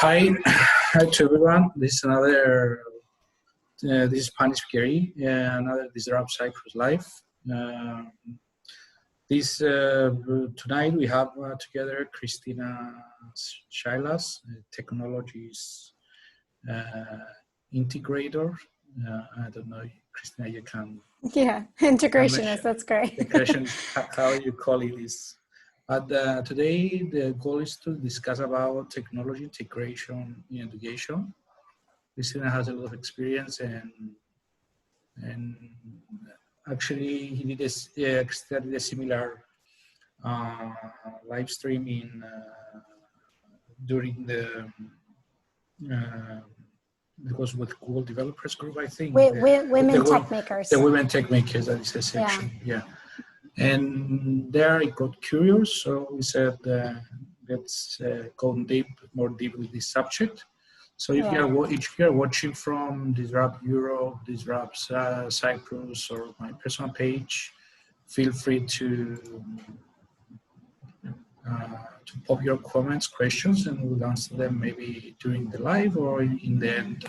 Hi, hi to everyone. This is another, this is Spanish Gary, another DisruptCyprusLive. Tonight we have together Christina Shailas, technologies integrator. I don't know, Christina, you can. Yeah, integrationist, that's great. Integration, how you call it is. But today the goal is to discuss about technology integration in education. Christina has a lot of experience and actually he did started a similar live stream in during the it was with Google Developers Group, I think. Women tech makers. The women tech makers, that is a section, yeah. And there I got curious, so we said, let's go more deep with this subject. So if you are watching from Disrupt Europe, Disrupt Cyprus, or my personal page, feel free to pop your comments, questions, and we'll answer them maybe during the live or in the end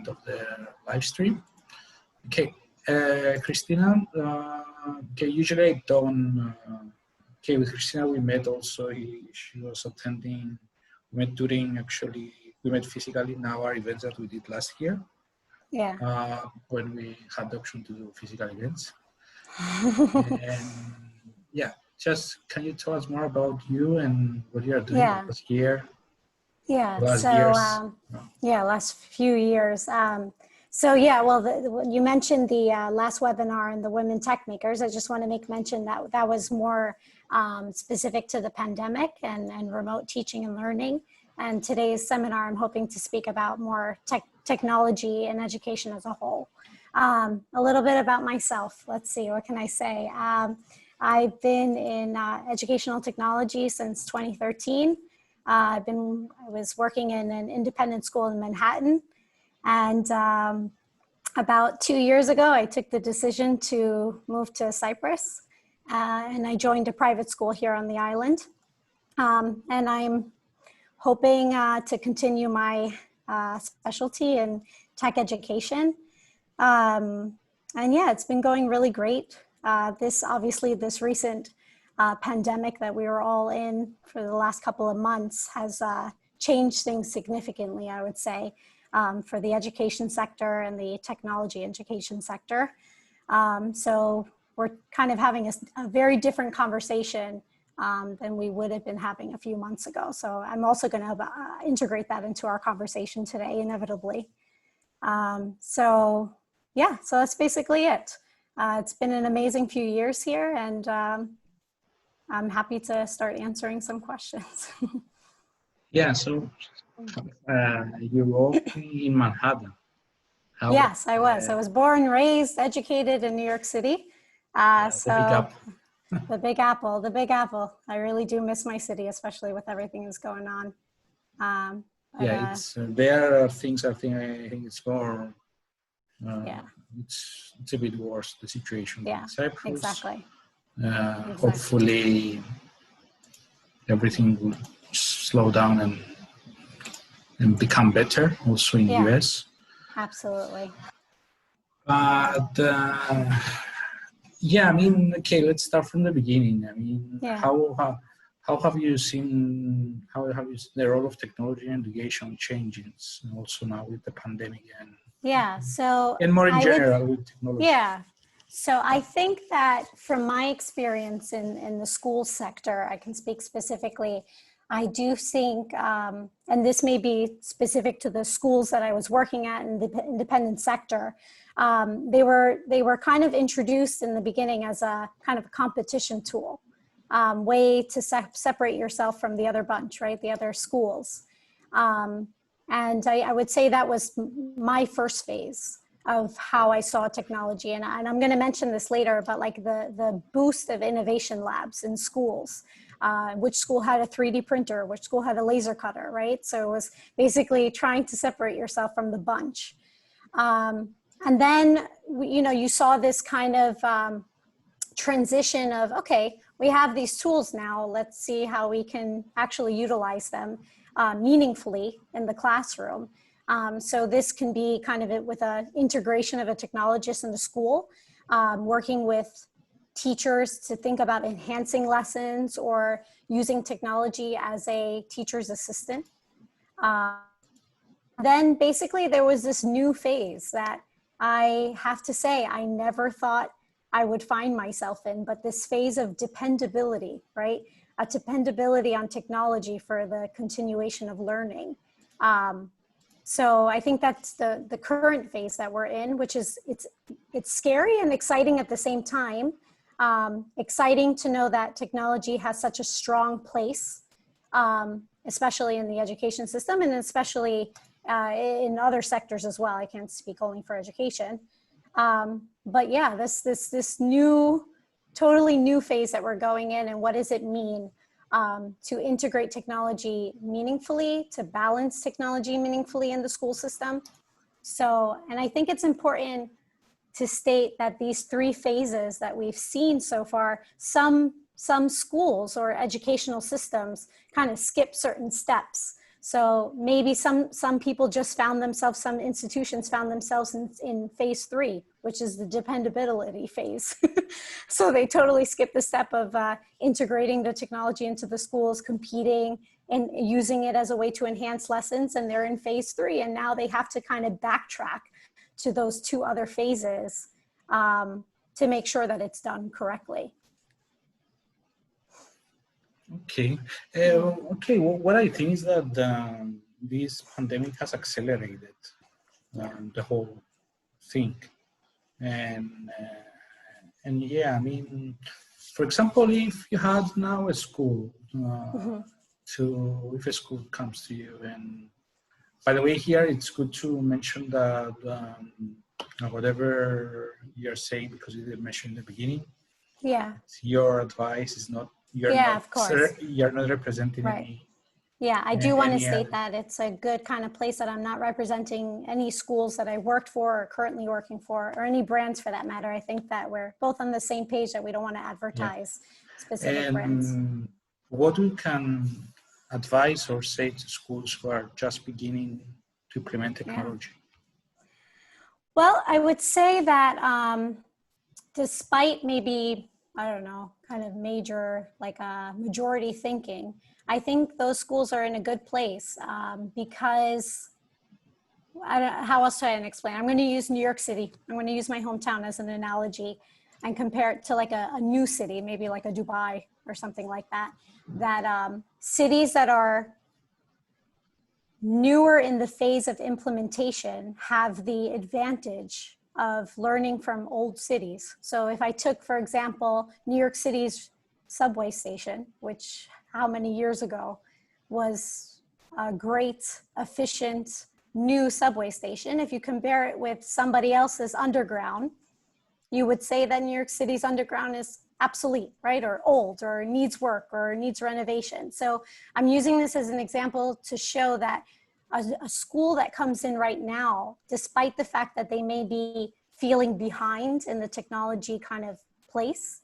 of the live stream. Okay. Christina, okay, usually I don't, okay, with Christina we met also, she was attending, we met physically in our events that we did last year. Yeah. When we had the option to do physical events. And yeah, just can you tell us more about you and what you are doing last year? Yeah, last few years. So yeah, well, you mentioned the last webinar and the women tech makers. I just want to make mention that that was more specific to the pandemic and remote teaching and learning. And today's seminar, I'm hoping to speak about more technology and education as a whole. A little bit about myself. Let's see, what can I say? I've been in educational technology since 2013. I was working in an independent school in Manhattan. And about 2 years ago, I took the decision to move to Cyprus, and I joined a private school here on the island. And I'm hoping to continue my specialty in tech education. And yeah, it's been going really great. This recent pandemic that we were all in for the last couple of months has changed things significantly, I would say. For the education sector and the technology education sector. So we're kind of having a very different conversation than we would have been having a few months ago. So I'm also going to integrate that into our conversation today, inevitably. So yeah, so that's basically it. It's been an amazing few years here, and I'm happy to start answering some questions. Yeah, so you grew up in Manhattan. Yes, I was. I was born, raised, educated in New York City. The Big Apple. The Big Apple. I really do miss my city, especially with everything that's going on. There are things I think it's more. It's a bit worse, the situation in Cyprus. Exactly. Hopefully, everything will slow down and become better also in the US. Absolutely. But yeah, I mean, okay, let's start from the beginning. I mean, how have you seen the role of technology and education changing also now with the pandemic and more in general with technology? Yeah. So I think that from my experience in the school sector, I can speak specifically. I do think, and this may be specific to the schools that I was working at in the independent sector, they were kind of introduced in the beginning as a kind of a competition tool, way to separate yourself from the other bunch, right? The other schools. And I would say that was my first phase of how I saw technology. And I'm going to mention this later, but like the boost of innovation labs in schools. Which school had a 3D printer, which school had a laser cutter, right? So it was basically trying to separate yourself from the bunch. And then, you saw this kind of transition of, okay, we have these tools now, let's see how we can actually utilize them meaningfully in the classroom. So this can be kind of with an integration of a technologist in the school, working with teachers to think about enhancing lessons or using technology as a teacher's assistant. Then basically there was this new phase that I have to say I never thought I would find myself in, but this phase of dependability, right? A dependability on technology for the continuation of learning. So I think that's the current phase that we're in, which is, it's scary and exciting at the same time. Exciting to know that technology has such a strong place, especially in the education system and especially in other sectors as well. I can't speak only for education. But yeah, this new, totally new phase that we're going in, and what does it mean to integrate technology meaningfully, to balance technology meaningfully in the school system. So, and I think it's important to state that these three phases that we've seen so far, some schools or educational systems kind of skip certain steps. So maybe some people just found themselves, some institutions found themselves in phase 3, which is the dependability phase. So they totally skipped the step of integrating the technology into the schools, competing and using it as a way to enhance lessons. And they're in phase 3. And now they have to kind of backtrack to those 2 other phases to make sure that it's done correctly. Okay. Okay. Well, what I think is that this pandemic has accelerated the whole thing, and yeah, I mean, for example, if you had now a school, if a school comes to you, and by the way, here it's good to mention that whatever you're saying, because you didn't mention in the beginning, your advice is not. Of course. You're not representing any. Yeah, I do want to state that it's a good kind of place that I'm not representing any schools that I worked for or currently working for, or any brands for that matter. I think that we're both on the same page that we don't want to advertise specific brands. What we can advise or say to schools who are just beginning to implement technology? Well, I would say that despite maybe, I don't know, kind of major, like majority thinking, I think those schools are in a good place because, how else do I explain? I'm going to use New York City. I'm going to use my hometown as an analogy and compare it to like a new city, maybe like a Dubai or something like that. That cities that are newer in the phase of implementation have the advantage of learning from old cities. So if I took, for example, New York City's subway station, which how many years ago was a great, efficient, new subway station. If you compare it with somebody else's underground, you would say that New York City's underground is obsolete, right? Or old, or needs work, or needs renovation. So I'm using this as an example to show that a school that comes in right now, despite the fact that they may be feeling behind in the technology kind of place,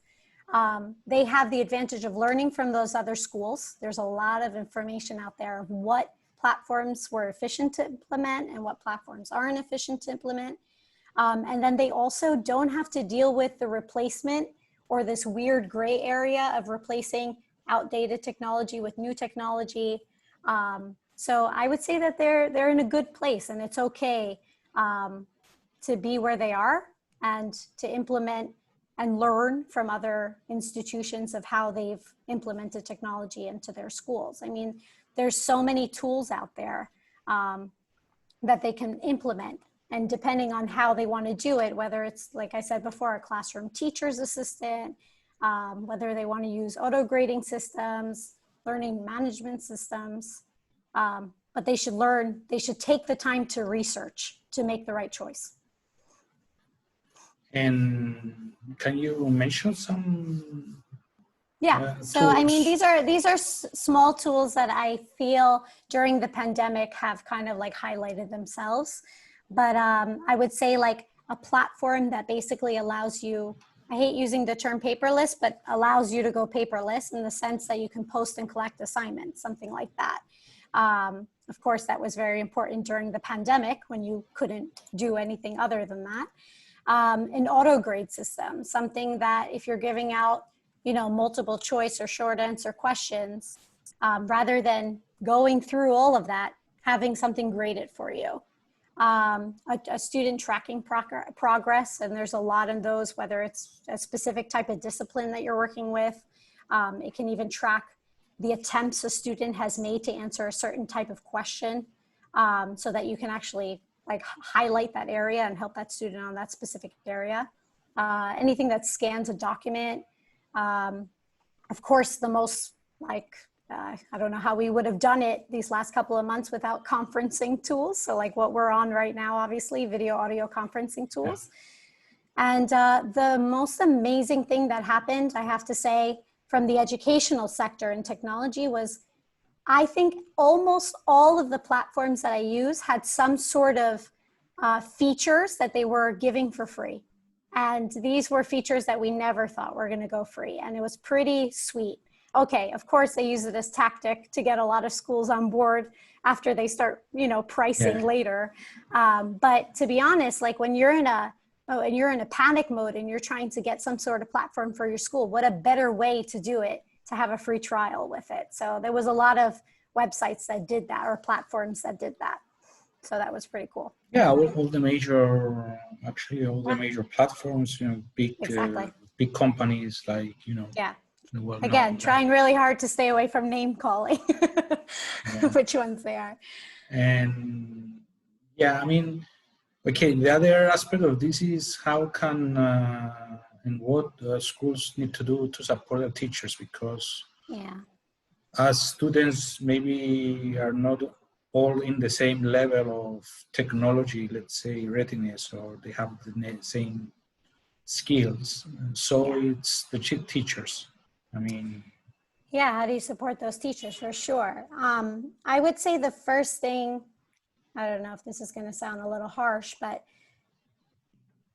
they have the advantage of learning from those other schools. There's a lot of information out there of what platforms were efficient to implement and what platforms aren't efficient to implement. And then they also don't have to deal with the replacement or this weird gray area of replacing outdated technology with new technology. So I would say that they're in a good place, and it's okay to be where they are and to implement and learn from other institutions of how they've implemented technology into their schools. I mean, there's so many tools out there that they can implement, and depending on how they want to do it, whether it's, like I said before, a classroom teacher's assistant, whether they want to use auto grading systems, learning management systems, but they should take the time to research to make the right choice. And can you mention some? So tools? I mean, these are small tools that I feel during the pandemic have kind of like highlighted themselves. But I would say like a platform that basically allows you I hate using the term paperless, but allows you to go paperless in the sense that you can post and collect assignments, something like that. Of course, that was very important during the pandemic when you couldn't do anything other than that. An auto grade system, something that if you're giving out, multiple choice or short answer questions, rather than going through all of that, having something graded for you. A student tracking progress, and there's a lot in those, whether it's a specific type of discipline that you're working with. It can even track the attempts a student has made to answer a certain type of question, so that you can actually highlight that area and help that student on that specific area. Anything that scans a document. Of course, the most I don't know how we would have done it these last couple of months without conferencing tools. So what we're on right now, obviously, video, audio conferencing tools. And the most amazing thing that happened, I have to say, from the educational sector in technology was, I think almost all of the platforms that I use had some sort of features that they were giving for free. And these were features that we never thought were going to go free. And it was pretty sweet. Okay, of course, they use it as tactic to get a lot of schools on board after they start, pricing later. But to be honest, when you're in a panic mode and you're trying to get some sort of platform for your school, what a better way to do it, to have a free trial with it. So there was a lot of websites that did that, or platforms that did that. So that was pretty cool. Yeah, all the major platforms, big companies Again, trying really hard to stay away from name calling, which ones they are. And the other aspect of this is how can and what schools need to do to support their teachers, because as students maybe are not all in the same level of technology, let's say readiness, or they have the same skills. So it's the teachers. How do you support those teachers? For sure. I would say the first thing, I don't know if this is going to sound a little harsh, but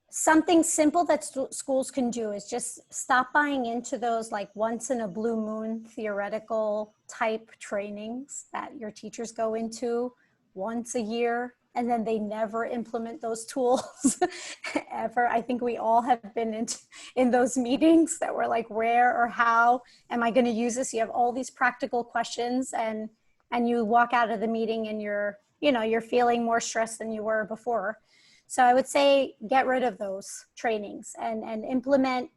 something simple that schools can do is just stop buying into those once in a blue moon theoretical type trainings that your teachers go into once a year, and then they never implement those tools ever. I think we all have been in those meetings that were where or how am I going to use this? You have all these practical questions, and you walk out of the meeting and you're feeling more stressed than you were before. So I would say get rid of those trainings and implement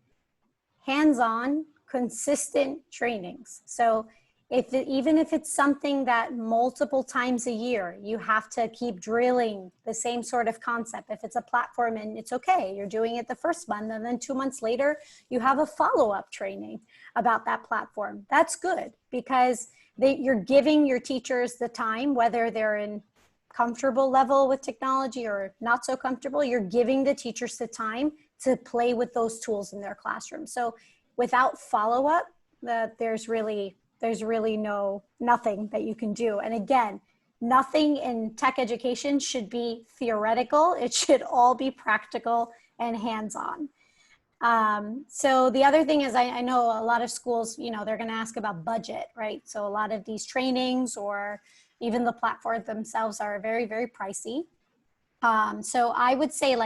hands-on, consistent trainings. So even if it's something that multiple times a year, you have to keep drilling the same sort of concept. If it's a platform, and it's okay, you're doing it the first month, and then 2 months later, you have a follow-up training about that platform. That's good, because you're giving your teachers the time, whether they're in comfortable level with technology or not so comfortable, you're giving the teachers the time to play with those tools in their classroom. So without follow-up, there's really nothing that you can do. And again, nothing in tech education should be theoretical. It should all be practical and hands-on. So the other thing is, I know a lot of schools, they're going to ask about budget, right? So a lot of these trainings or even the platforms themselves are very, very pricey. So I would say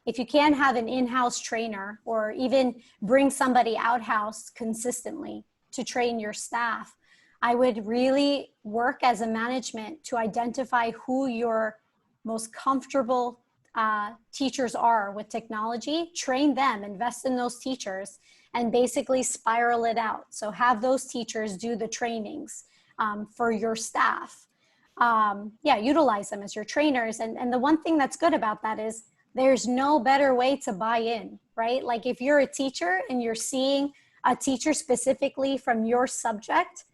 if you can have an in-house trainer, or even bring somebody out-house consistently to train your staff, I would really work as a management to identify who your most comfortable teachers are with technology, train them, invest in those teachers, and basically spiral it out. So have those teachers do the trainings for your staff. Utilize them as your trainers. And the one thing that's good about that is there's no better way to buy in, right? If you're a teacher and you're seeing a teacher specifically from your subject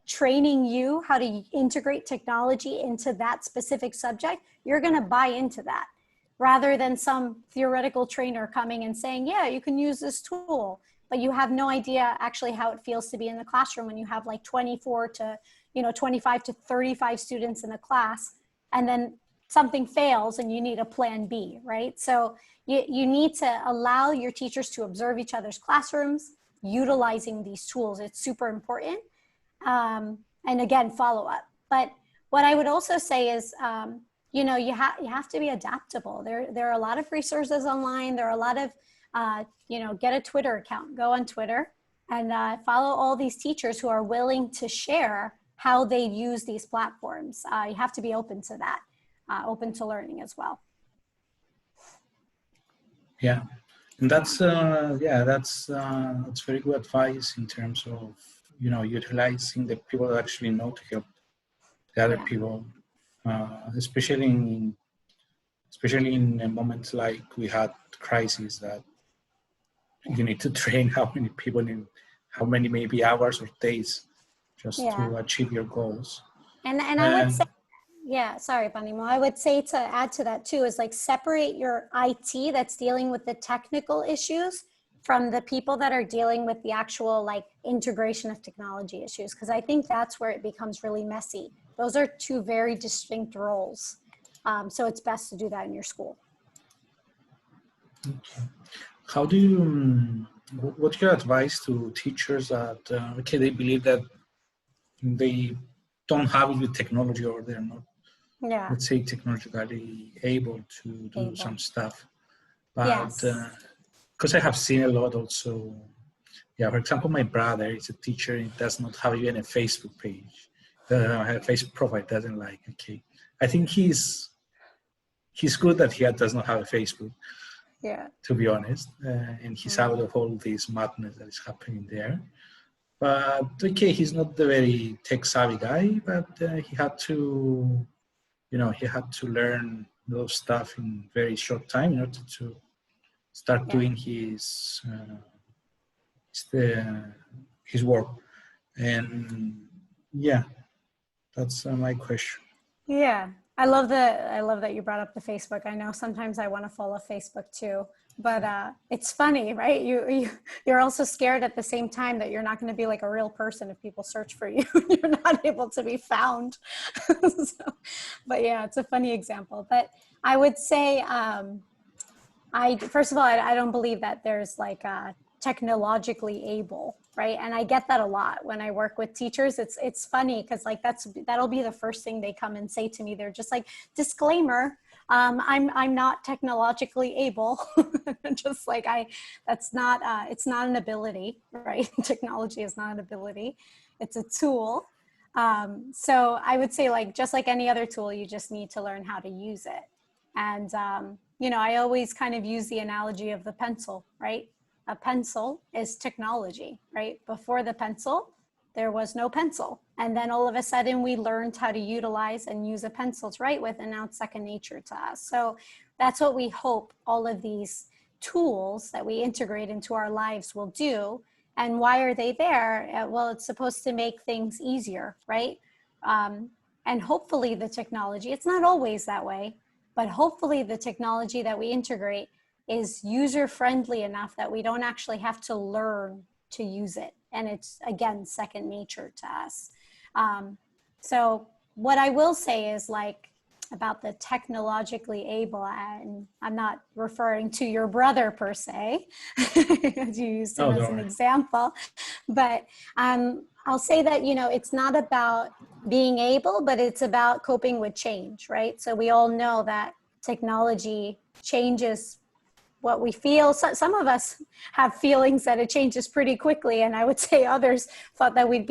training you how to integrate technology into that specific subject, you're going to buy into that, rather than some theoretical trainer coming and saying, yeah, you can use this tool, but you have no idea actually how it feels to be in the classroom when you have 25 to 35 students in a class, and then something fails and you need a plan B, right? So you need to allow your teachers to observe each other's classrooms, utilizing these tools. It's super important. And again, follow up. But what I would also say is, you know, you have to be adaptable. There are a lot of resources online. There are a lot of, you know, get a Twitter account, go on Twitter and follow all these teachers who are willing to share how they use these platforms. You have to be open to that, open to learning as well. Yeah, and that's very good advice in terms of, you know, utilizing the people that actually know to help the other people, especially in moments like we had crises that you need to train how many people in how many maybe hours or days just to achieve your goals. And I would say, yeah, sorry, Panimo. I would say to add to that too is like separate your IT that's dealing with the technical issues from the people that are dealing with the actual like integration of technology issues. Because I think that's where it becomes really messy. Those are two very distinct roles. So it's best to do that in your school. Okay. How do you, what's your advice to teachers that, okay, they believe that they don't have it with technology or they're not, let's say, technologically able to do some stuff. But because I have seen a lot also, for example, my brother is a teacher and does not have even a Facebook page. Doesn't have a Facebook profile, doesn't like, okay. I think he's good that he does not have a Facebook, to be honest. And he's out of all this madness that is happening there. But okay, he's not the very tech savvy guy, but he had to, you know, he had to learn a lot of stuff in very short time in order to start doing his work. And that's my question. Yeah, I love that you brought up the Facebook. I know sometimes I want to follow Facebook too, but it's funny, right? You're also scared at the same time that you're not going to be like a real person if people search for you. You're not able to be found. But yeah, it's a funny example. But I would say, first of all, I don't believe that there's like technologically able, right? And I get that a lot when I work with teachers. It's funny because like that'll be the first thing they come and say to me. They're just like, disclaimer, I'm not technologically able. Just like it's not an ability, right? Technology is not an ability, it's a tool. So I would say like just like any other tool, you just need to learn how to use it. And you know, I always kind of use the analogy of the pencil, right? A pencil is technology, right? Before the pencil, there was no pencil. And then all of a sudden we learned how to utilize and use a pencil to write with, and now it's second nature to us. So that's what we hope all of these tools that we integrate into our lives will do. And why are they there? Well, it's supposed to make things easier, right? And hopefully the technology, it's not always that way, but hopefully the technology that we integrate is user-friendly enough that we don't actually have to learn to use it. And it's, again, second nature to us. So what I will say is like about the technologically able, and I'm not referring to your brother per se, as you used him as an example, but I'll say that, you know, it's not about being able, but it's about coping with change, right? So we all know that technology changes what we feel. So some of us have feelings that it changes pretty quickly, and I would say others thought that we'd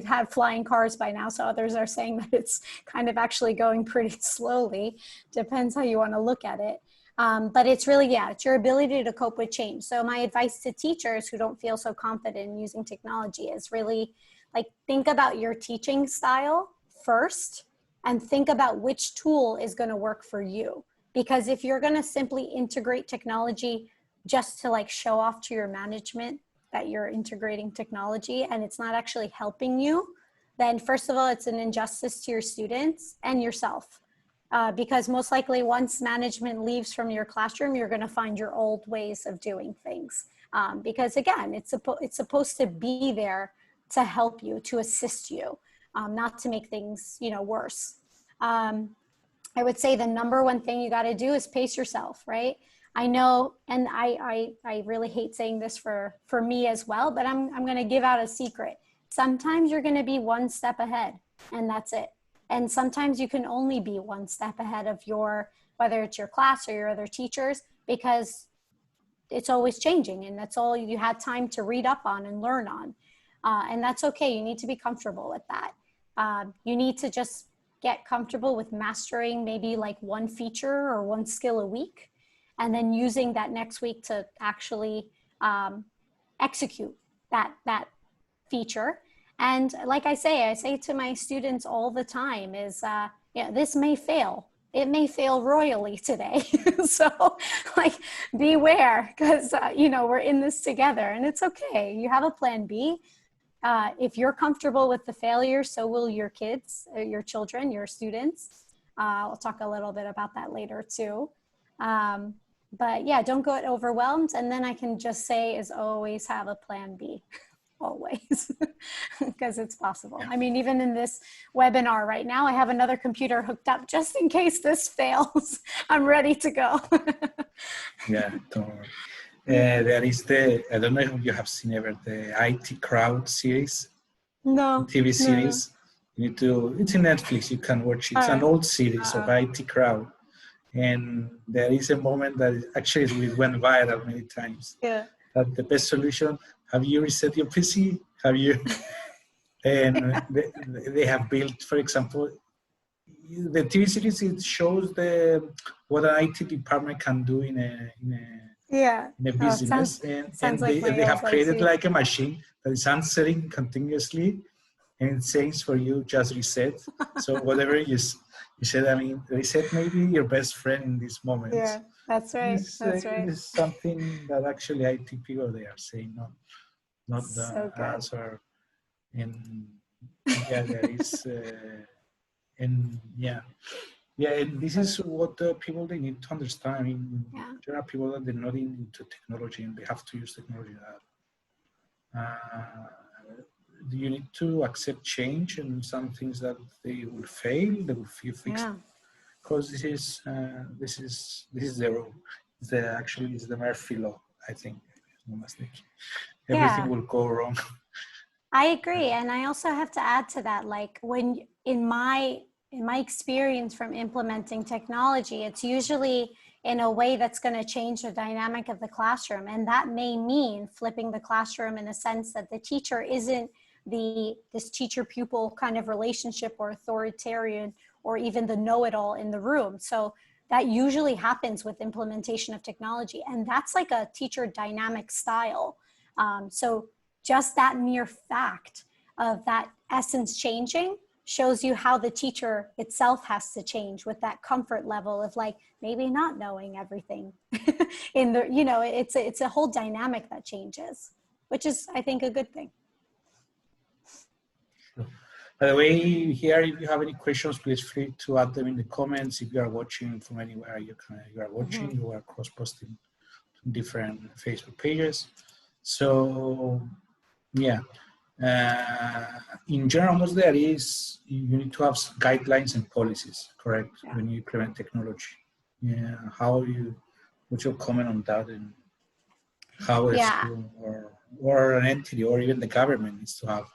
had flying cars by now. So others are saying that it's kind of actually going pretty slowly. Depends how you want to look at it. But it's really, it's your ability to cope with change. So my advice to teachers who don't feel so confident in using technology is really like, think about your teaching style first and think about which tool is going to work for you. Because if you're going to simply integrate technology just to like show off to your management that you're integrating technology and it's not actually helping you, then first of all, it's an injustice to your students and yourself. Because most likely once management leaves from your classroom, you're going to find your old ways of doing things. Because again, it's supposed to be there to help you, to assist you, not to make things, you know, worse. I would say the number one thing you got to do is pace yourself, right? I know, and I really hate saying this for me as well, but I'm going to give out a secret. Sometimes you're going to be one step ahead, and that's it. And sometimes you can only be one step ahead of whether it's your class or your other teachers, because it's always changing, and that's all you had time to read up on and learn on. And that's okay. You need to be comfortable with that. You need to just get comfortable with mastering maybe like one feature or one skill a week, and then using that next week to actually execute that feature. And like I say to my students all the time is, this may fail. It may fail royally today. So like, beware, because, we're in this together, and it's okay. You have a plan B. If you're comfortable with the failure, so will your kids, your children, your students. I'll talk a little bit about that later too. But yeah, don't get overwhelmed. And then I can just say is always have a plan B, always, because it's possible. I mean, even in this webinar right now, I have another computer hooked up just in case this fails. I'm ready to go. Yeah, don't worry. There is I don't know if you have seen ever the IT Crowd series. No. TV series. No. It's in Netflix, you can watch it. It's an old series of IT Crowd. And there is a moment that actually went viral many times. Yeah. That the best solution, have you reset your PC? Have you? And they have built, for example, the TV series, it shows what an IT department can do in a business. And they have created like a machine that is answering continuously, and it says for you, just reset. So whatever you said, I mean, reset may be your best friend in this moment. Yeah, that's right. That's right. It's something that actually IT people, they are saying, not so the answer. And yeah, there is, and yeah, and this is what people, they need to understand. I mean, there are people that they're not into technology, and they have to use technology. You need to accept change, and some things that they will fail, they will feel fixed. Because this is the rule. Actually is the Murphy law, I think. No mistake. Everything will go wrong. I agree, and I also have to add to that, like when in my experience from implementing technology, it's usually in a way that's going to change the dynamic of the classroom, and that may mean flipping the classroom in a sense that the teacher isn't this teacher-pupil kind of relationship or authoritarian or even the know-it-all in the room. So that usually happens with implementation of technology, and that's like a teacher dynamic style. So just that mere fact of that essence changing shows you how the teacher itself has to change with that comfort level of like maybe not knowing everything in the, it's a whole dynamic that changes, which is, I think, a good thing. By the way, here, if you have any questions, please feel free to add them in the comments. If you are watching from anywhere, you are watching, you are cross-posting different Facebook pages. So, yeah. In general, you need to have guidelines and policies, correct? When you implement technology. Yeah. What's your comment on that, and how a school or an entity or even the government needs to have?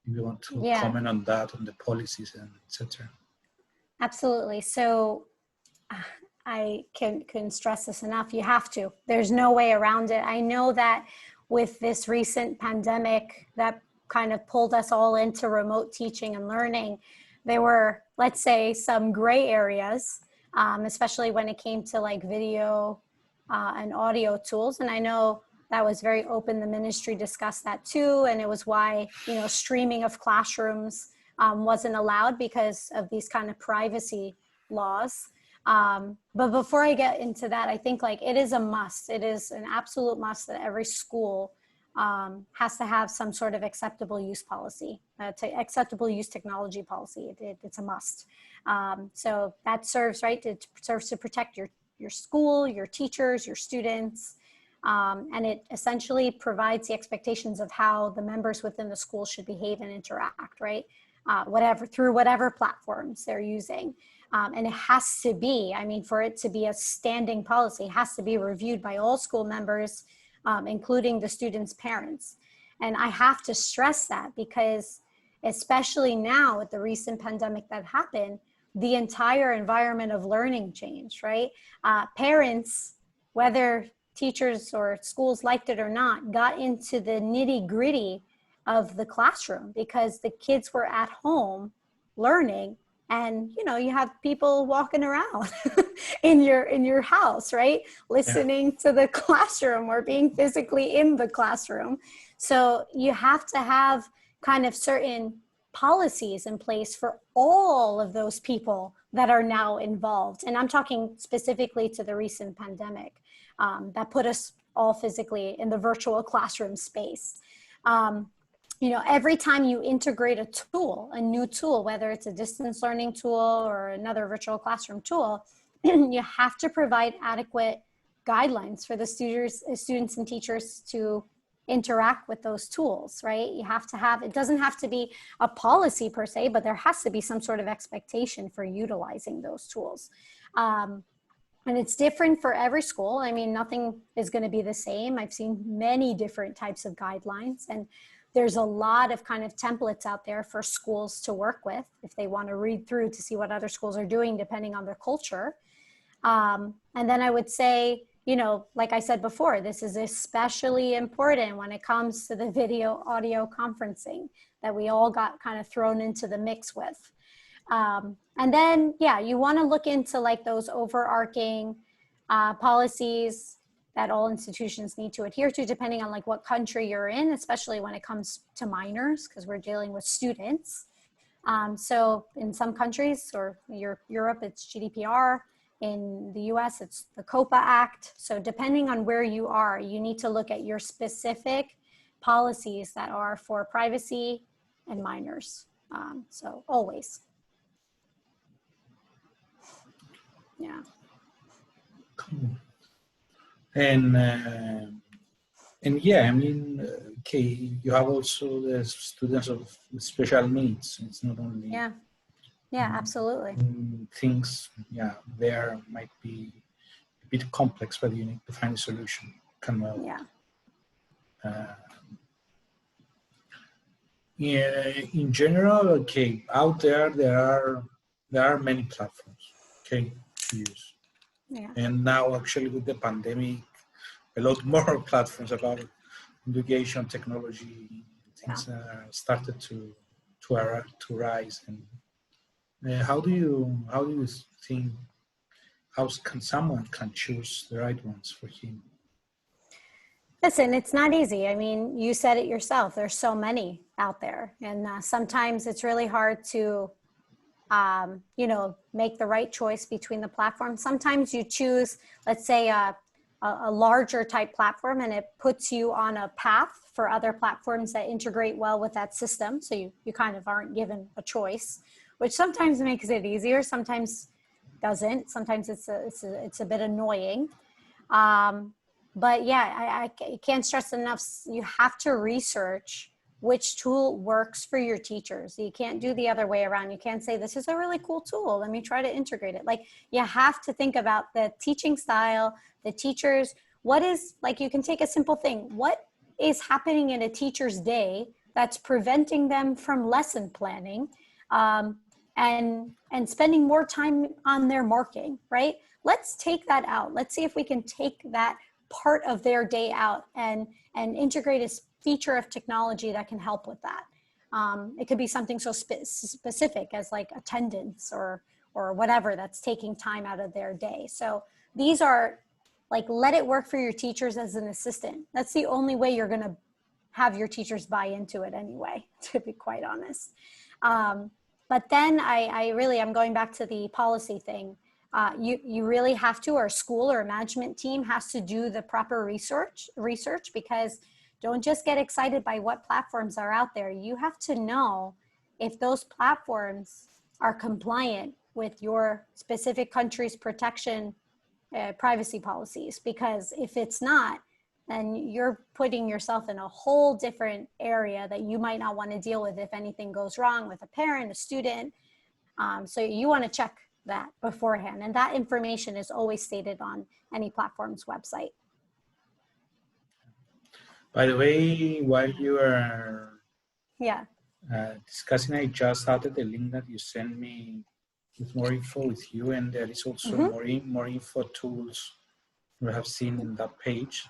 If you want to comment on that, on the policies and etc. Absolutely. So I can stress this enough. You have to. There's no way around it. I know that with this recent pandemic that kind of pulled us all into remote teaching and learning, there were, let's say, some gray areas, especially when it came to like video and audio tools. And I know that was very open. The ministry discussed that too. And it was why, streaming of classrooms wasn't allowed because of these kind of privacy laws. But before I get into that, I think like it is a must. It is an absolute must that every school has to have some sort of acceptable use policy, acceptable use technology policy. It's a must. So that serves, it serves to protect your school, your teachers, your students. And it essentially provides the expectations of how the members within the school should behave and interact, right? Through whatever platforms they're using. And it has to be, I mean, for it to be a standing policy, it has to be reviewed by all school members, including the students' parents. And I have to stress that because especially now with the recent pandemic that happened, the entire environment of learning changed, right? Parents, whether teachers or schools liked it or not, got into the nitty-gritty of the classroom because the kids were at home learning, and you know, you have people walking around in your house, right, listening to the classroom or being physically in the classroom. So you have to have kind of certain policies in place for all of those people that are now involved. And I'm talking specifically to the recent pandemic that put us all physically in the virtual classroom space. You know, every time you integrate a tool, a new tool, whether it's a distance learning tool or another virtual classroom tool, you have to provide adequate guidelines for the students and teachers to interact with those tools, right? You have to have, it doesn't have to be a policy per se, but there has to be some sort of expectation for utilizing those tools. And it's different for every school. I mean, nothing is going to be the same. I've seen many different types of guidelines, and there's a lot of kind of templates out there for schools to work with if they want to read through to see what other schools are doing depending on their culture. And then I would say, you know, like I said before, this is especially important when it comes to the video audio conferencing that we all got kind of thrown into the mix with. And then, yeah, you want to look into like those overarching policies that all institutions need to adhere to, depending on like what country you're in, especially when it comes to minors, because we're dealing with students. So in some countries, or Europe, it's GDPR. In the US, it's the COPA Act. So depending on where you are, you need to look at your specific policies that are for privacy and minors. So always. Yeah. Cool. And yeah, I mean, okay, you have also the students of special needs. It's not only absolutely. Things, there might be a bit complex, but you need to find a solution. In general, okay, out there are many platforms, okay, to use. Yeah. And now actually with the pandemic, a lot more platforms about education, technology, things started to rise. And how do you think, how can someone choose the right ones for him? Listen, it's not easy. I mean, you said it yourself. There's so many out there, and sometimes it's really hard to you know, make the right choice between the platforms. Sometimes you choose, let's say, a larger type platform, and it puts you on a path for other platforms that integrate well with that system. So you kind of aren't given a choice, which sometimes makes it easier, sometimes doesn't. Sometimes it's a bit annoying. But yeah, I can't stress enough, you have to research which tool works for your teachers. You can't do the other way around. You can't say, this is a really cool tool, let me try to integrate it. Like, you have to think about the teaching style, the teachers. What is, like, you can take a simple thing. What is happening in a teacher's day that's preventing them from lesson planning and spending more time on their marking, right? Let's take that out. Let's see if we can take that part of their day out and integrate a feature of technology that can help with that. It could be something so specific as like attendance or whatever that's taking time out of their day. So these are like, let it work for your teachers as an assistant. That's the only way you're gonna have your teachers buy into it anyway, to be quite honest. But then I'm going back to the policy thing. You really have to, or a school or a management team has to do the proper research, because don't just get excited by what platforms are out there. You have to know if those platforms are compliant with your specific country's protection privacy policies, because if it's not, then you're putting yourself in a whole different area that you might not want to deal with if anything goes wrong with a parent, a student. So you want to check that beforehand. And that information is always stated on any platform's website. By the way, while you are discussing, I just added the link that you sent me with more info with you, and there is also more info tools we have seen in that page.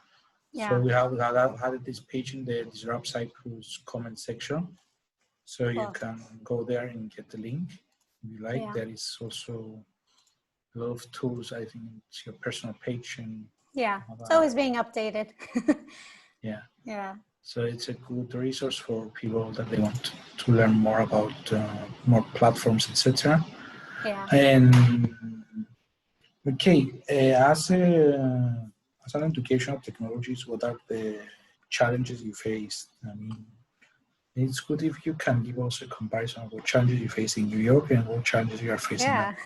So we have added this page in the DisruptCyprus comment section. So you can go there and get the link if you like. There is also a lot of tools. I think it's your personal page. And it's always being updated. So it's a good resource for people that they want to learn more about more platforms, etc. And okay, as an educational technologist, what are the challenges you face? I mean, it's good if you can give us a comparison of what challenges you face in New York and what challenges you are facing now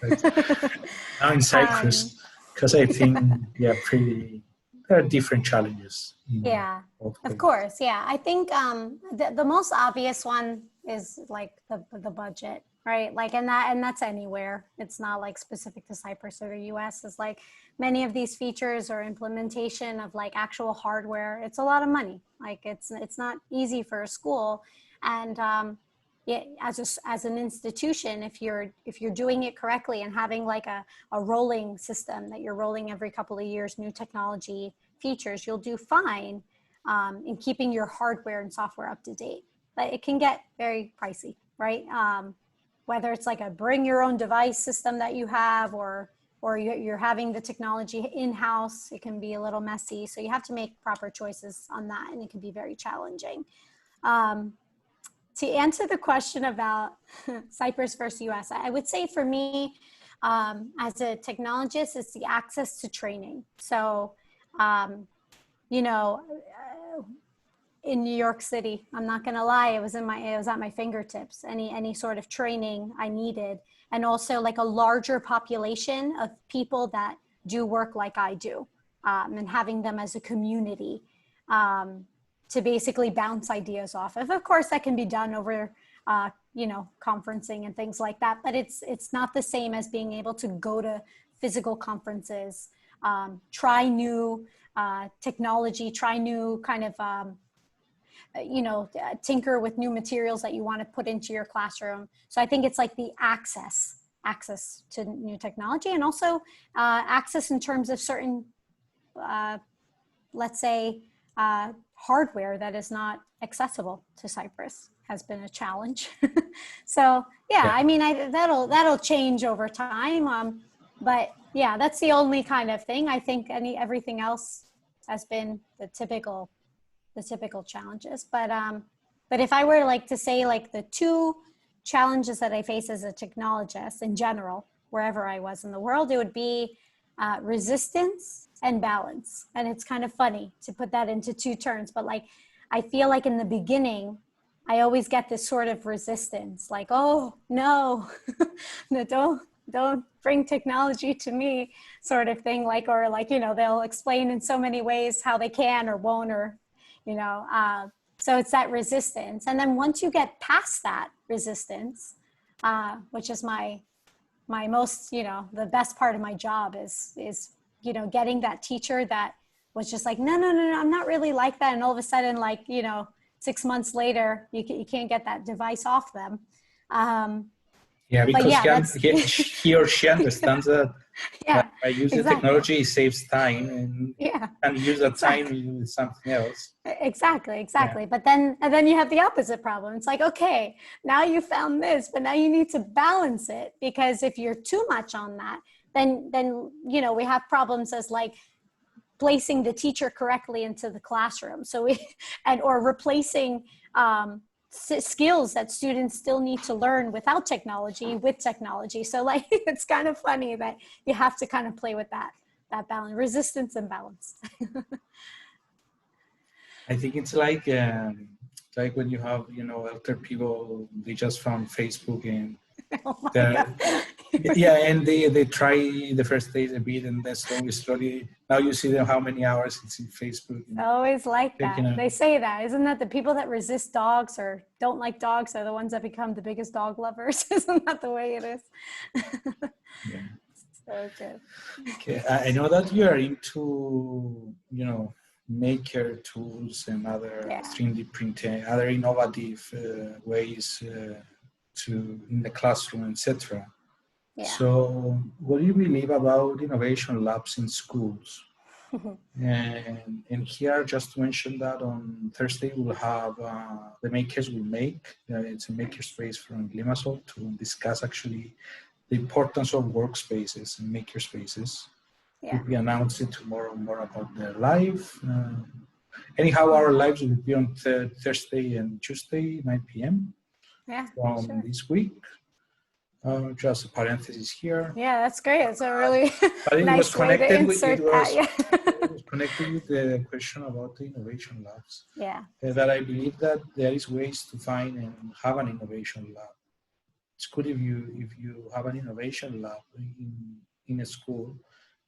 in Cyprus, because I think there are different challenges. Of course. I think the most obvious one is like the budget, right? Like, and that's anywhere. It's not like specific to Cyprus or the US. It's like many of these features or implementation of like actual hardware. It's a lot of money. Like it's not easy for a school. And as an institution, if you're doing it correctly and having like a rolling system that you're rolling every couple of years, new technology features, you'll do fine in keeping your hardware and software up to date. But it can get very pricey, right? Whether it's like a bring your own device system that you have, or you're having the technology in-house, it can be a little messy. So you have to make proper choices on that, and it can be very challenging. To answer the question about Cyprus versus US, I would say for me, as a technologist, it's the access to training. So, in New York City, I'm not going to lie, it was at my fingertips, any sort of training I needed. And also like a larger population of people that do work like I do, and having them as a community, to basically bounce ideas off of. Of course, that can be done over, conferencing and things like that, but it's not the same as being able to go to physical conferences, try new technology, try new kind of, tinker with new materials that you want to put into your classroom. So I think it's like the access to new technology, and also access in terms of certain, let's say, hardware that is not accessible to Cyprus has been a challenge. So I mean, that'll change over time. But that's the only kind of thing. I think everything else has been the typical challenges. But if I were like to say like the two challenges that I face as a technologist in general, wherever I was in the world, it would be resistance and balance. And it's kind of funny to put that into two terms, but like, I feel like in the beginning, I always get this sort of resistance, like, oh no, no, don't bring technology to me, sort of thing. Like, or like, they'll explain in so many ways how they can or won't, or, so it's that resistance. And then once you get past that resistance, which is my most, the best part of my job is getting that teacher that was just like, no, I'm not really like that. And all of a sudden, like, 6 months later, you can't get that device off them. Because he or she understands that by using technology, it saves time, and use that time with something else. Exactly. Yeah. But then you have the opposite problem. It's like, okay, now you found this, but now you need to balance it, because if you're too much on that, then we have problems as like placing the teacher correctly into the classroom. So or replacing skills that students still need to learn without technology with technology. So like, it's kind of funny that you have to kind of play with that balance, resistance and balance. I think it's like when you have, elder people, they just found Facebook and Yeah, and they try the first days a bit, and then slowly, now you see them how many hours it's in Facebook. I always like that. Out. They say that. Isn't that the people that resist dogs or don't like dogs are the ones that become the biggest dog lovers? Isn't that the way it is? Yeah. So good. Okay, I know that you are into, maker tools and other 3D printing, other innovative ways in the classroom, etc. Yeah. So what do you believe about innovation labs in schools? and here, just to mention that on Thursday, we'll have the makers will make. It's a maker space from Limassol to discuss actually the importance of workspaces and maker spaces. Yeah. We'll be announcing tomorrow more about the live. Anyhow, our lives will be on Thursday and Tuesday, 9 p.m. From this week. Just a parenthesis here. Yeah, that's great. It's a really but it nice was connected way to insert that. Yeah. It was connected with the question about the innovation labs. Yeah. That I believe that there is ways to find and have an innovation lab. It's good if you have an innovation lab in a school,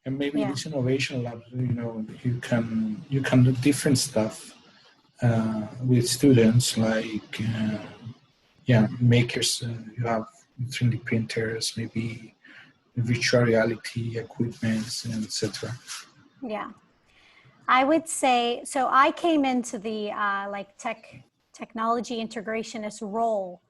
and maybe this innovation lab, you can do different stuff with students, like makers. You have 3D printers, maybe virtual reality equipment, etc. Yeah, I would say so. I came into the technology integrationist role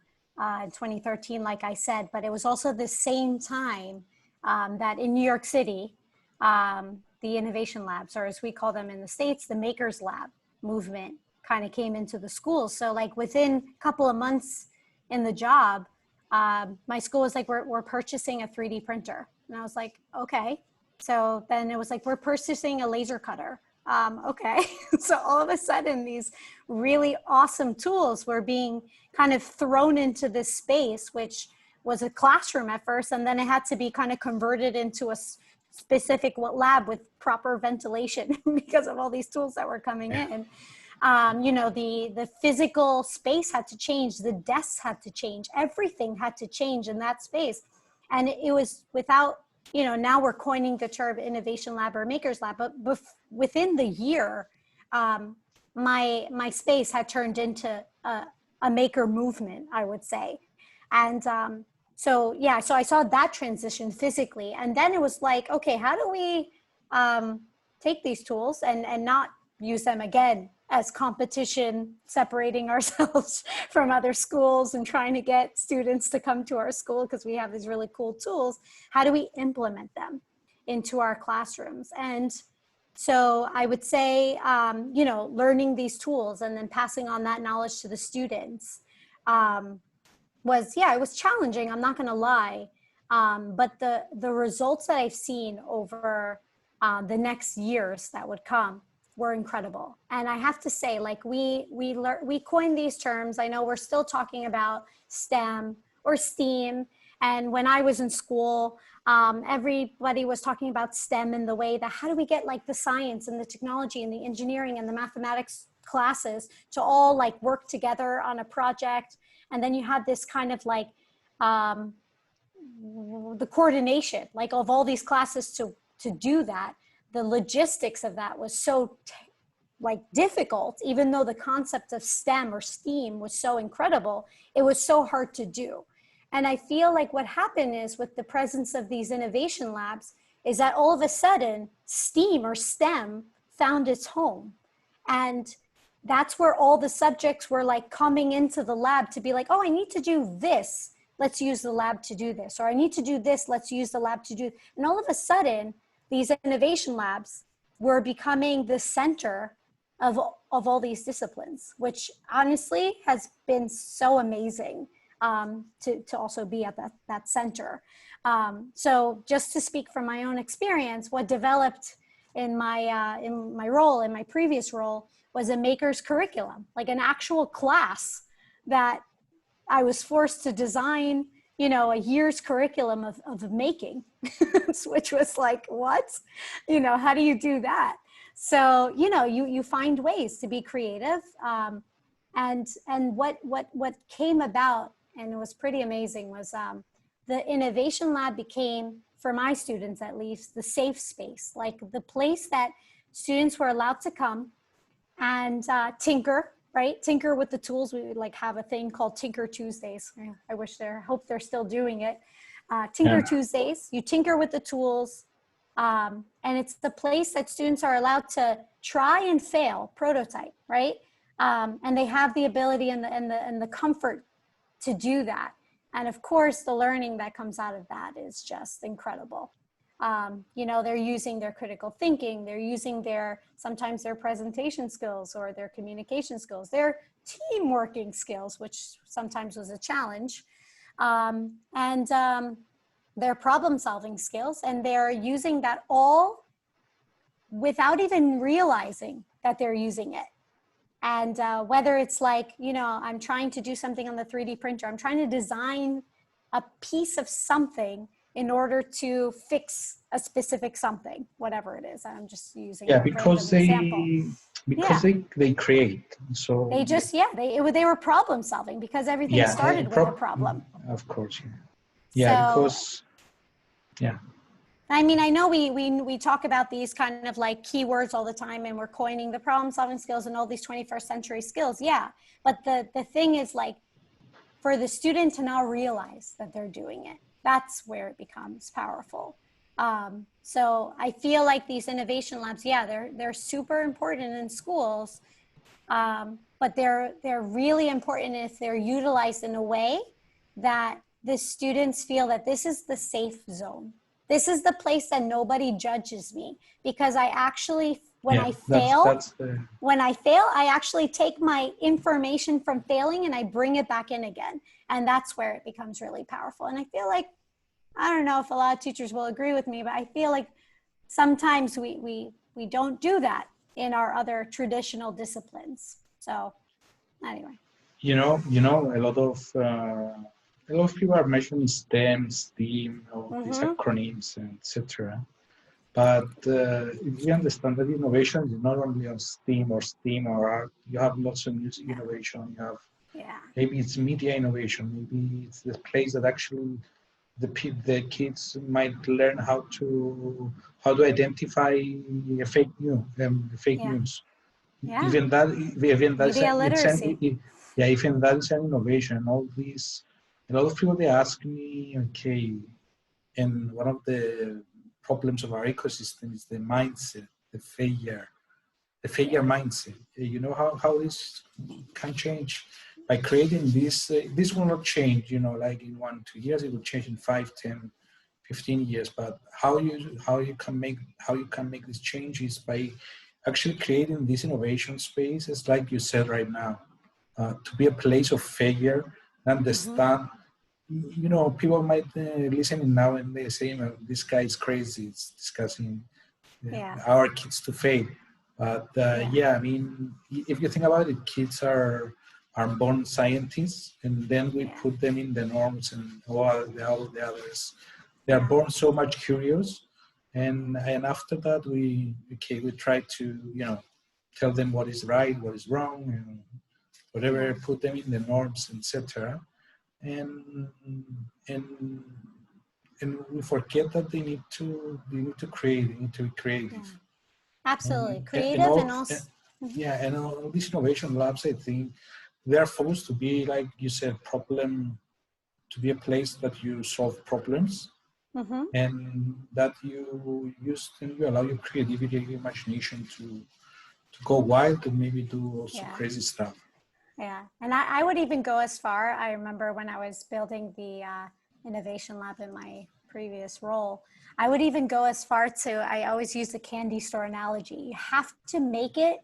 in 2013, like I said, but it was also the same time that in New York City, the innovation labs, or as we call them in the States, the Makers Lab movement kind of came into the schools. So like within a couple of months in the job, my school was like, we're purchasing a 3D printer. And I was like, okay. So then it was like, we're purchasing a laser cutter. Okay. So all of a sudden these really awesome tools were being kind of thrown into this space, which was a classroom at first. And then it had to be kind of converted into a specific lab with proper ventilation because of all these tools that were coming in. The physical space had to change, the desks had to change, everything had to change in that space. And it was without, now we're coining the term innovation lab or makers lab, but within the year, my space had turned into a maker movement, I would say. And so I saw that transition physically. And then it was like, okay, how do we take these tools and not use them again as competition, separating ourselves from other schools and trying to get students to come to our school because we have these really cool tools. How do we implement them into our classrooms? And so I would say, learning these tools and then passing on that knowledge to the students it was challenging. I'm not going to lie. But the results that I've seen over the next years that would come were incredible. And I have to say, like we coined these terms. I know we're still talking about STEM or STEAM. And when I was in school, everybody was talking about STEM in the way that how do we get like the science and the technology and the engineering and the mathematics classes to all like work together on a project. And then you had this kind of like the coordination, like of all these classes to do that. The logistics of that was so difficult, even though the concept of STEM or STEAM was so incredible, it was so hard to do. And I feel like what happened is with the presence of these innovation labs is that all of a sudden STEAM or STEM found its home. And that's where all the subjects were like coming into the lab to be like, oh, I need to do this. Let's use the lab to do this. Or I need to do this. Let's use the lab to do. And all of a sudden, these innovation labs were becoming the center of all these disciplines, which honestly has been so amazing to also be at that center. So just to speak from my own experience, what developed in my role, in my previous role, was a maker's curriculum, like an actual class that I was forced to design, a year's curriculum of making, which was like, what? How do you do that? So, you find ways to be creative. And what came about, and it was pretty amazing, was the innovation lab became, for my students at least, the safe space, like the place that students were allowed to come and tinker, right? Tinker with the tools. We would like have a thing called Tinker Tuesdays. Hope they're still doing it. Tinker Tuesdays, you tinker with the tools. And it's the place that students are allowed to try and fail, prototype, right? And they have the ability and the comfort to do that. And of course, the learning that comes out of that is just incredible. You know, they're using their critical thinking, they're using sometimes their presentation skills or their communication skills, their team working skills, which sometimes was a challenge, and their problem solving skills. And they're using that all without even realizing that they're using it. And whether it's like, you know, I'm trying to do something on the 3D printer, I'm trying to design a piece of something in order to fix a specific something, whatever it is. I'm just using because they create. So they just they were problem solving because everything started with a problem. Of course, I mean, I know we talk about these kind of like keywords all the time, and we're coining the problem solving skills and all these 21st century skills. Yeah. But the thing is, like, for the student to now realize that they're doing it, that's where it becomes powerful. So I feel like these innovation labs, they're super important in schools, but they're really important if they're utilized in a way that the students feel that this is the safe zone. This is the place that nobody judges me, because I actually, when I fail, I actually take my information from failing and I bring it back in again. And that's where it becomes really powerful. And I feel like, I don't know if a lot of teachers will agree with me, but I feel like sometimes we don't do that in our other traditional disciplines. So anyway. You know, a lot of people are mentioning STEM, STEAM, these acronyms, etc. But if you understand that innovation is not only on STEAM or art, you have lots of music innovation. You have maybe it's media innovation. Maybe it's the place that actually the kids might learn how to identify fake news. Even that is an innovation. All these. A lot of people, they ask me, okay, and one of the problems of our ecosystem is the mindset, the failure mindset. You know how this can change by creating this. This will not change, like in 1-2 years. It will change in 5, 10, 15 years. But how you can make this change is by actually creating this innovation space. It's like you said right now, to be a place of failure. Understand. People might listen now and they're saying, this guy is crazy. It's discussing our kids to fail. But I mean, if you think about it, kids are born scientists, and then we put them in the norms and all the others. They are born so much curious, and after that we try to tell them what is right, what is wrong, and whatever, put them in the norms, etc. And we forget that they need to create. They need to be creative. Absolutely, creative and also. And all these innovation labs, I think they are supposed to be, like you said, to be a place that you solve problems, and that you allow your creativity and your imagination to go wild and maybe do also crazy stuff. Yeah, and I would even go as far. I remember when I was building the innovation lab in my previous role, I would even go as far to, I always use the candy store analogy. You have to make it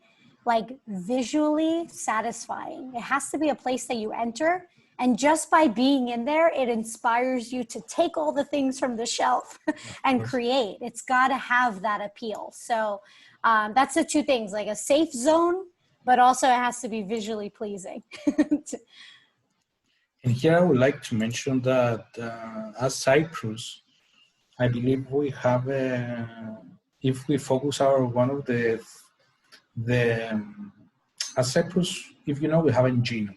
like visually satisfying. It has to be a place that you enter, and just by being in there, it inspires you to take all the things from the shelf and create. It's got to have that appeal. So that's the two things, like a safe zone, but also it has to be visually pleasing. And here I would like to mention that as Cyprus, I believe we have, if we focus as Cyprus, if we have Engino.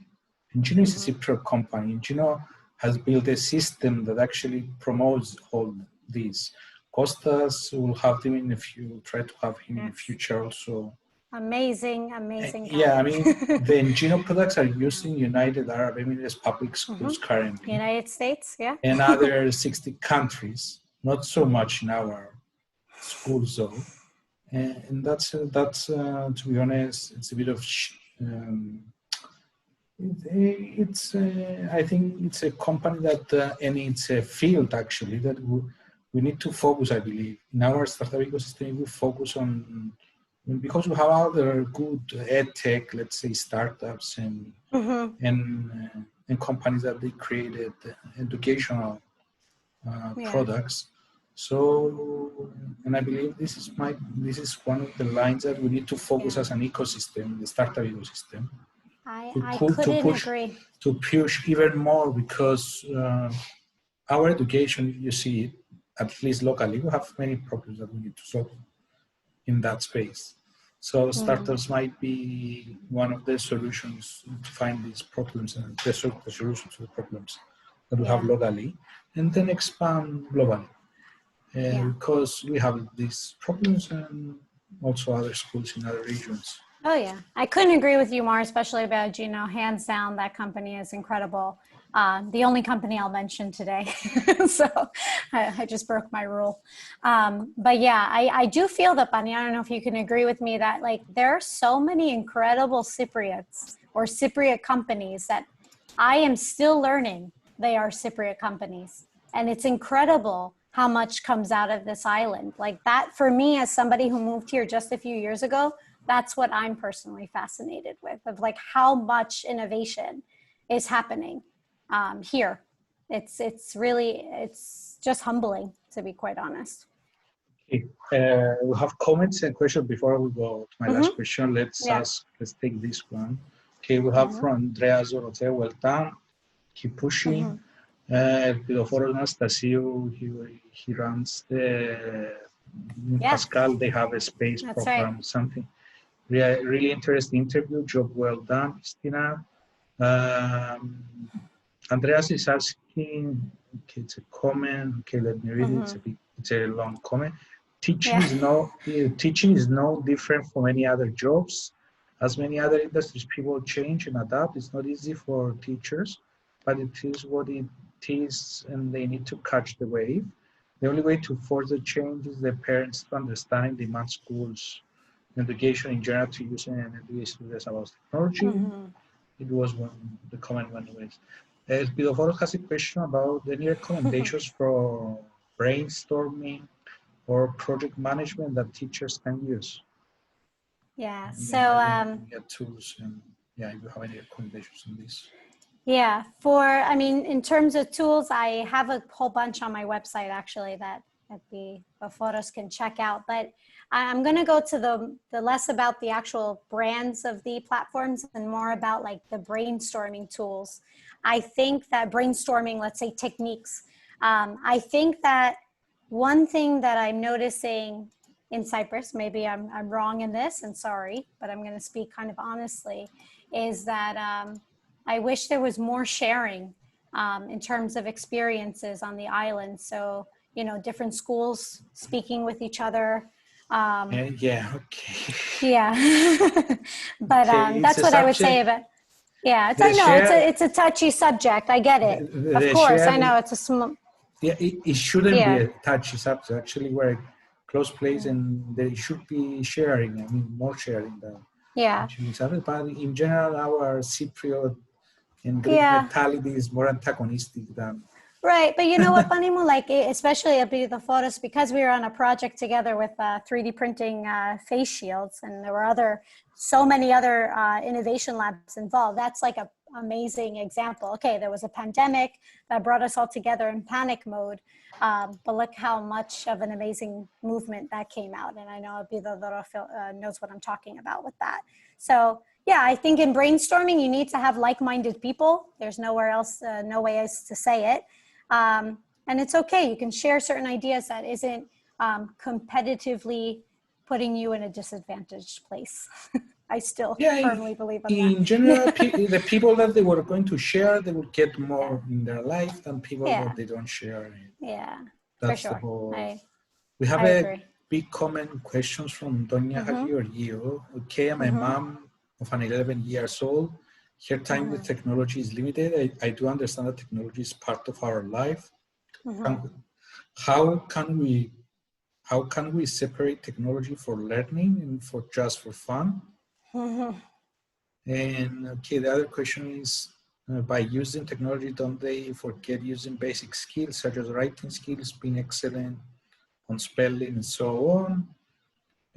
Engino is a Cypriot company. Engino has built a system that actually promotes all these. Costas will have him in try to have him in the future also. Amazing guy. Yeah, I mean, the Engino products are used in United Arab Emirates public schools currently. United States, yeah. And other 60 countries, not so much in our schools though. And that's to be honest, it's a bit of, I think it's a company that, and it's a field actually that we need to focus, I believe. In our startup ecosystem, we focus on, because we have other good ed tech, let's say startups and companies that they created educational products. So, and I believe this is one of the lines that we need to focus as an ecosystem, the startup ecosystem. I couldn't agree. To push even more, because our education, you see it, at least locally, we have many problems that we need to solve in that space. So startups might be one of the solutions to find these problems and the solutions to the problems that we have locally, and then expand globally. Because we have these problems and also other schools in other regions. Oh yeah, I couldn't agree with you more, especially about Gino. Hands down, that company is incredible. The only company I'll mention today. So I just broke my rule. But yeah, I do feel that, Bunny, I don't know if you can agree with me that like there are so many incredible Cypriots or Cypriot companies that I am still learning they are Cypriot companies. And it's incredible how much comes out of this island. Like that, for me, as somebody who moved here just a few years ago, that's what I'm personally fascinated with, of like how much innovation is happening here. It's just humbling, to be quite honest. Okay. We have comments and questions before we go to my last question. Let's take this one. Okay, we have from Andrea Zorote, well done. Keep pushing. Elpidoforos Anastasiou, he runs the Pascal, they have a space program, something. Really interesting interview, job well done, Christina. Andreas is asking, okay, it's a comment, okay, let me read it, it's a long comment. Teaching is no different from any other jobs. As many other industries, people change and adapt. It's not easy for teachers, but it is what it is, and they need to catch the wave. The only way to force the change is the parents to understand and demand schools, education in general, to use and educate students about technology. It was when the comment went away. Elpidoforos has a question about any recommendations for brainstorming or project management that teachers can use. Yeah, so tools, and if you have any recommendations on this. Yeah, in terms of tools, I have a whole bunch on my website actually that the photos can check out, but I'm going to go to the less about the actual brands of the platforms and more about like the brainstorming tools. I think that brainstorming, let's say techniques, I think that one thing that I'm noticing in Cyprus, maybe I'm wrong in this and sorry, but I'm going to speak kind of honestly, is that I wish there was more sharing in terms of experiences on the island. So, different schools speaking with each other. Okay. Yeah, but that's what I would say about. Yeah, it's a touchy subject. I get it. Of course, I know it's a small. Yeah, it shouldn't be a touchy subject. Actually, we're a close place, and there should be sharing. I mean, more sharing than but in general, our Cypriot and Greek mentality is more antagonistic than. Right, but you know what, Panimu, like especially at the photos, because we were on a project together with 3D printing face shields, and there were so many other innovation labs involved. That's like an amazing example. Okay, there was a pandemic that brought us all together in panic mode, but look how much of an amazing movement that came out. And I know Abida knows what I'm talking about with that. So yeah, I think in brainstorming, you need to have like-minded people. There's nowhere else, no way else to say it. And it's okay. You can share certain ideas that isn't competitively putting you in a disadvantaged place. I still Yeah, firmly believe in that. In general, the people that they were going to share, they would get more in their life than people that they don't share. Yeah, that's for sure. The whole. We I have agree. big comment questions from Doña Georgio. Okay, I'm a mom of an 11 years old. Her time with technology is limited. I do understand that technology is part of our life. How can we separate technology for learning and for just for fun? And okay, the other question is, by using technology, don't they forget using basic skills such as writing skills, being excellent on spelling and so on?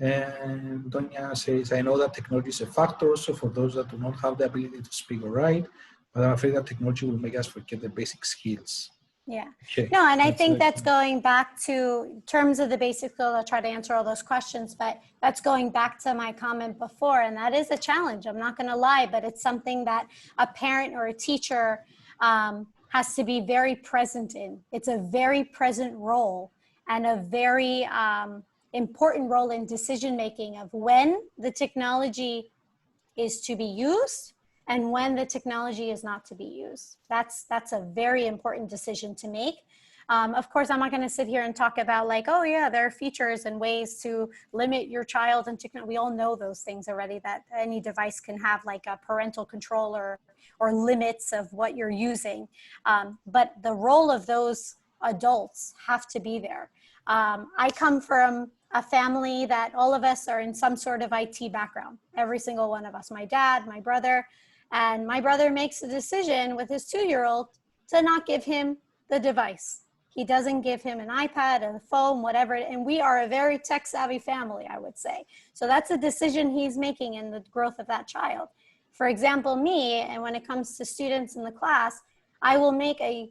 And Doña says, I know that technology is a factor also for those that do not have the ability to speak or write, but I'm afraid that technology will make us forget the basic skills. Yeah. Okay. No, and I think that's going back to, in terms of the basic skills, I'll try to answer all those questions, but that's going back to my comment before, and that is a challenge. I'm not going to lie, but it's something that a parent or a teacher has to be very present in. It's a very present role and a very important role in decision-making of when the technology is to be used and when the technology is not to be used. That's a very important decision to make. Of course, I'm not going to sit here and talk about like, oh yeah, there are features and ways to limit your child and technology. We all know those things already, that any device can have like a parental controller or limits of what you're using. But the role of those adults have to be there. I come from a family that all of us are in some sort of IT background, every single one of us, my dad, my brother, and my brother makes a decision with his 2-year-old to not give him the device. He doesn't give him an iPad, a phone, whatever, and we are a very tech savvy family, I would say. So that's a decision he's making in the growth of that child. For example, me, and when it comes to students in the class, I will make a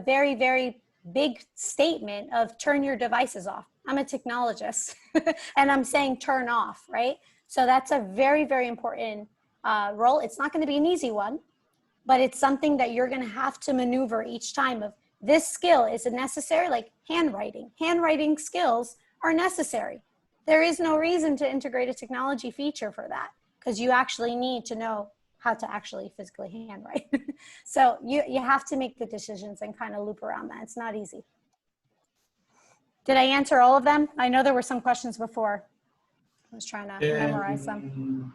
very, very big statement of turn your devices off. I'm a technologist and I'm saying turn off, right? So that's a very, very important role. It's not going to be an easy one, but it's something that you're going to have to maneuver each time of this skill. Is it necessary? Like handwriting skills are necessary. There is no reason to integrate a technology feature for that because you actually need to know how to actually physically handwrite. So you have to make the decisions and kind of loop around that. It's not easy. Did I answer all of them? I know there were some questions before. I was trying to memorize them.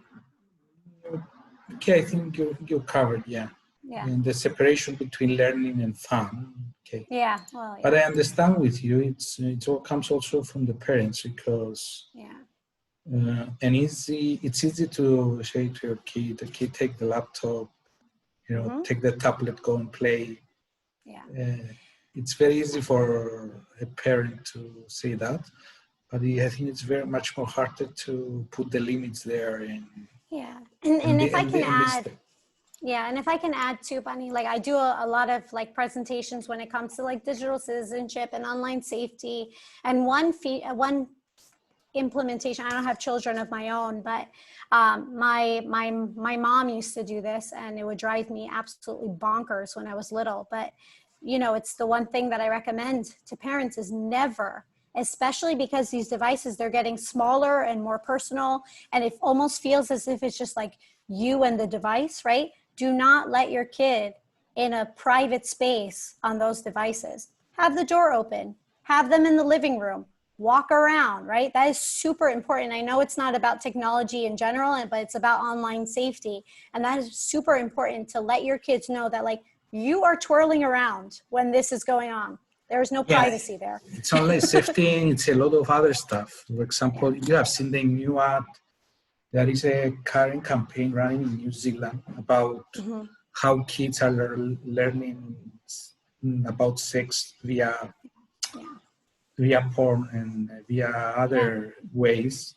Okay, I think you covered, yeah. And the separation between learning and fun. Okay. Yeah. Well, yeah. But I understand with you. It all comes also from the parents because. And it's easy to say to your kid, okay, take the laptop, take the tablet, go and play. Yeah. It's very easy for a parent to say that, but I think it's very much more harder to put the limits there. And if I can add, and if I can add too, Bunny, like I do a lot of like presentations when it comes to like digital citizenship and online safety. And one implementation, I don't have children of my own, but my mom used to do this and it would drive me absolutely bonkers when I was little. But it's the one thing that I recommend to parents is never, especially because these devices, they're getting smaller and more personal, and it almost feels as if it's just like you and the device, right? Do not let your kid in a private space on those devices. Have the door open, have them in the living room, walk around, right? That is super important. I know it's not about technology in general, but it's about online safety. And that is super important to let your kids know that like you are twirling around when this is going on. There's no privacy there. It's only safety, it's a lot of other stuff. For example, you have seen the new ad. There is a current campaign running in New Zealand about how kids are learning about sex via porn and via other ways.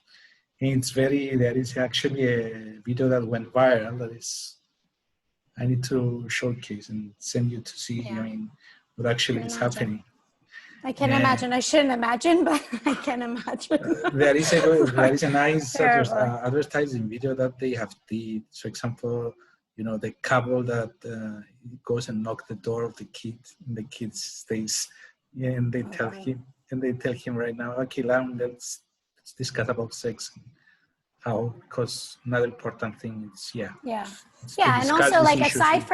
And there is actually a video that went viral that is, I need to showcase and send you to see, what actually is happening. I can imagine. I shouldn't imagine, but I can imagine. There is a nice advertising video that they have did. For example, the couple that goes and knocks the door of the kid, and the kid stays, and they tell him right now, okay, let's discuss about sex. How, because another important thing is, and also like aside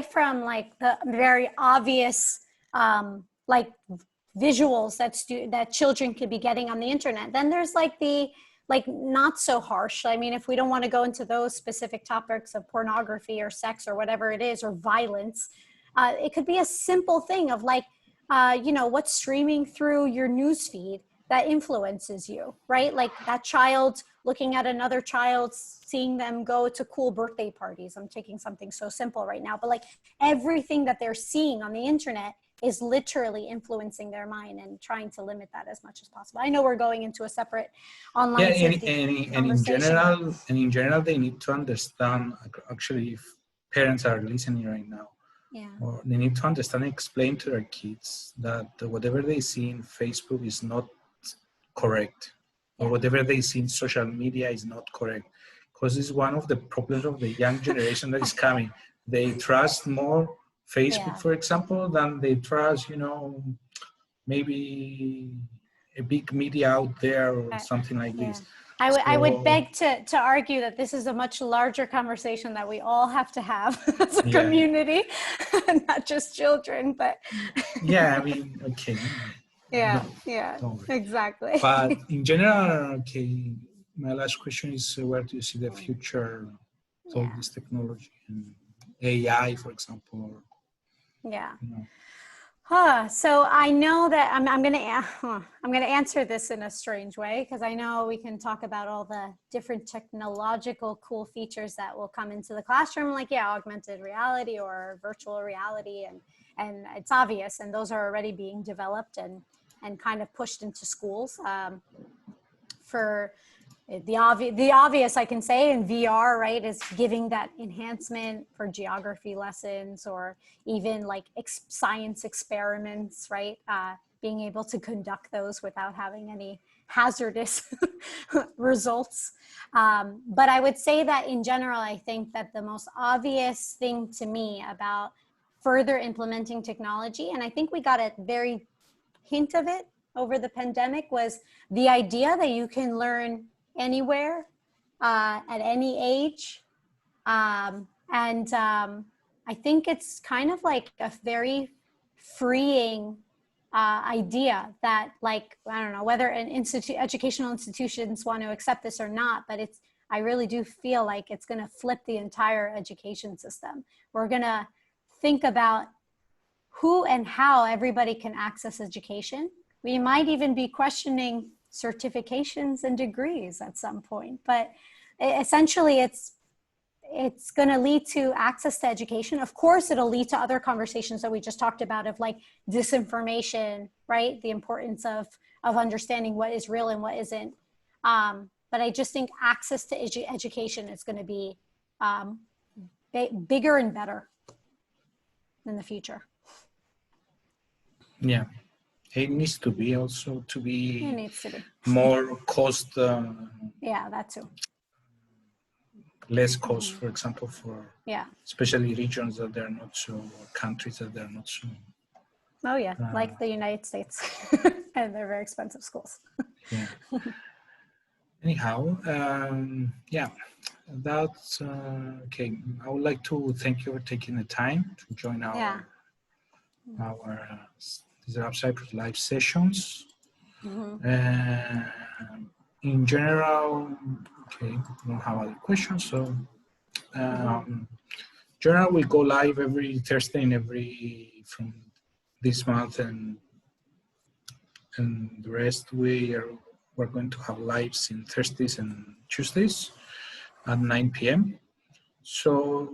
from like the very obvious like visuals that children could be getting on the internet, then there's like the not so harsh. I mean, if we don't want to go into those specific topics of pornography or sex or whatever it is, or violence, it could be a simple thing of like, what's streaming through your news feed that influences you, right? Like that child looking at another child, seeing them go to cool birthday parties. I'm taking something so simple right now, but like everything that they're seeing on the internet is literally influencing their mind, and trying to limit that as much as possible. I know we're going into a separate online and in general, they need to understand, actually, if parents are listening right now, or they need to understand and explain to their kids that whatever they see in Facebook is not correct, or whatever they see in social media is not correct, because it's one of the problems of the young generation that is coming. They trust more Facebook, for example, than they trust, maybe a big media out there or something like this. I would beg to argue that this is a much larger conversation that we all have to have as a community, not just children, but I mean, okay. Exactly. But in general, my last question is, where do you see the future of all this technology and AI, for example? So I know that I'm going to answer this in a strange way, because I know we can talk about all the different technological cool features that will come into the classroom, like augmented reality or virtual reality, and it's obvious, and those are already being developed and kind of pushed into schools. For the obvious, I can say, in VR, right, is giving that enhancement for geography lessons, or even like science experiments, right? Being able to conduct those without having any hazardous results. But I would say that in general, I think that the most obvious thing to me about further implementing technology, and I think we got a very hint of it over the pandemic, was the idea that you can learn anywhere, at any age. I think it's kind of like a very freeing idea that, like, I don't know whether educational institutions want to accept this or not, but I really do feel like it's going to flip the entire education system. We're going to think about who and how everybody can access education. We might even be questioning certifications and degrees at some point, but essentially it's going to lead to access to education. Of course, it'll lead to other conversations that we just talked about, of like disinformation, right? The importance of understanding what is real and what isn't. But I just think access to education is going to be bigger and better in the future. Yeah. It needs to be also more cost. That too. Less cost, for example, for especially regions that they're not so, or countries that they're not so. Oh yeah, like the United States, and they're very expensive schools. Anyhow, that's okay. I would like to thank you for taking the time to join our DisruptCyprusLive sessions. In general, I don't have other questions. So, general will go live every Thursday and from this month, and the rest we're going to have lives in Thursdays and Tuesdays at 9 p.m. So,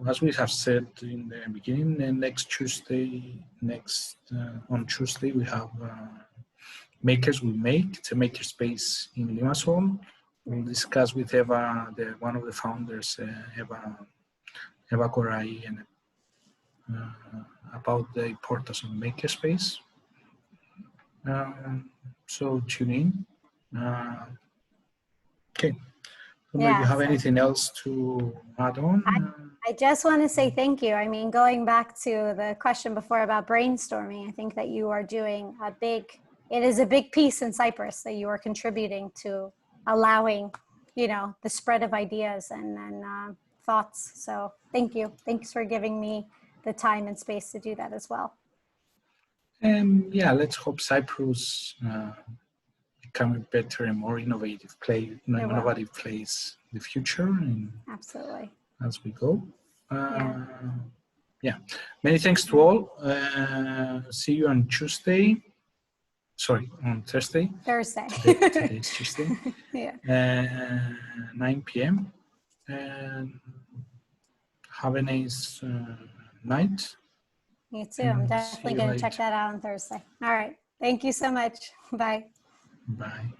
as we have said in the beginning, next Tuesday, on Tuesday, we have Makers Will Make. It's a makerspace in Limassol. We'll discuss with Eva, one of the founders, Eva Korai, and about the importance of makerspace. So tune in. Okay. So maybe you have anything else to add on? I just want to say thank you. I mean, going back to the question before about brainstorming, I think that you are doing a big it is a big piece in Cyprus that you are contributing to allowing, you know, the spread of ideas and thoughts. So thank you. Thanks for giving me the time and space to do that as well. Yeah, let's hope Cyprus become a better and more innovative place in the future, and absolutely as we go. Yeah, many thanks to all. See you on Tuesday. Sorry, on Thursday. Today's Tuesday. Yeah. 9 p.m. And have a nice night. Me too. I'm definitely going to check that out on Thursday. All right. Thank you so much. Bye. Bye.